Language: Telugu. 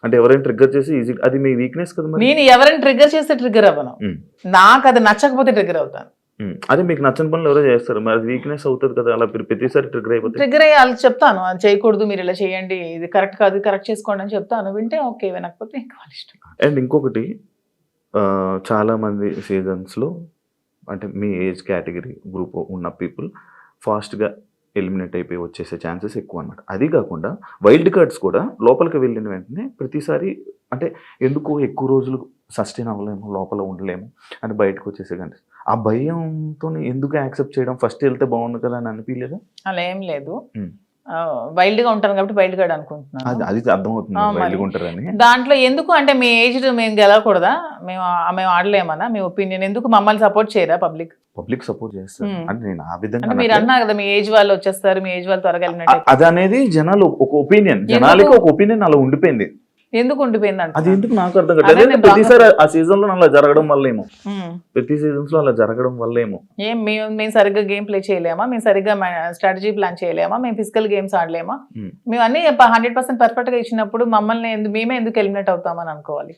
అంటే ఎవరైనా ట్రిగ్గర్ చేసి ఈజీ అది మీ వీక్నెస్ కదా మరి. నేను ఎవరైనా ట్రిగ్గర్ చేస్తే ట్రిగ్గర్ అవ్వను, నాకు అది నచ్చకపోతే ట్రిగ్గర్ అవుతాను. అదే మీకు నచ్చని పనులు ఎవరో చేస్తారు, మరి అది వీక్నెస్ అవుతుంది కదా, అలా ప్రతిసారి ట్రిగ్గర్ అయిపోతుంది. ట్రిగ్గర్ అయ్యి వాళ్ళకి చెప్తాను, అది చేయకూడదు, మీరు ఇలా చేయండి, ఇది కరెక్ట్ కాదు, కరెక్ట్ చేసుకోండి అని చెప్తాను. వింటే ఓకే, వినకపోతే ఇంకా వాళ్ళ ఇష్టం. అండ్ ఇంకొకటి చాలా మంది సీజన్స్లో అంటే మీ ఏజ్ కేటగిరీ గ్రూప్ ఉన్న పీపుల్ ఫాస్ట్గా ఎలిమినేట్ అయిపోయి వచ్చేసే ఛాన్సెస్ ఎక్కువ అనమాట. అది కాకుండా వైల్డ్ కార్డ్స్ కూడా లోపలికి వెళ్ళిన వెంటనే ప్రతిసారి అంటే ఎందుకు ఎక్కువ రోజులు సస్టైన్ అవ్వలేము, లోపల ఉండలేము అని బయటకు వచ్చేసే కానీ ఆ భయంతో ఎందుకు యాక్సెప్ట్ చేయడం, ఫస్ట్ వెళ్తే బాగుంది కదా అని అనిపించలేదా? అలా ఏం లేదు, వైల్డ్ గా ఉంటాను కాబట్టి వైల్డ్ కార్డ్ అనుకుంటున్నాను. అది అర్థమవుతుంది వైల్డ్గా ఉంటారని. దాంట్లో ఎందుకు అంటే మీ ఏజ్ మేము గెలవకూడదా, మేము ఆడలేమన్నా, మీ ఒపీనియన్ ఎందుకు, మమ్మల్ని సపోర్ట్ చేయరా పబ్లిక్ సపోర్ట్ చేస్తారు అంటే నేను ఆ విధంగా అంటే మీరు అన్నారు కదా మీ ఏజ్ వాళ్ళు వచ్చేస్తారు, మీ ఏజ్ వాళ్ళు త్వరగా వెళ్ళినట్టు. అది అనేది జనాలు ఒక ఒపీనియన్, జనాలకి ఒక ఒపీనియన్ అలా ఉండిపోయింది. ఎందుకు ఉండిపోయింది అంటే అది ఎందుకు నాకు అర్థం కాదు. ప్రతిసారి ఆ సీజన్ లో అలా జరగడం వల్ల ఏమో, ప్రతి సీజన్స్ లో అలా జరగడం వల్ల ఏమో, మేము సరిగ్గా గేమ్ ప్లే చేయలేమా, మేము సరిగ్గా స్ట్రాటజీ ప్లాన్ చేయలేమా, మేము ఫిజికల్ గేమ్స్ ఆడలేమా, మేము అన్ని 100% పర్ఫెక్ట్ గా ఇచ్చినప్పుడు మమ్మల్ని మేమే ఎందుకు ఎలిమినేట్ అవుతామని అనుకోవాలి.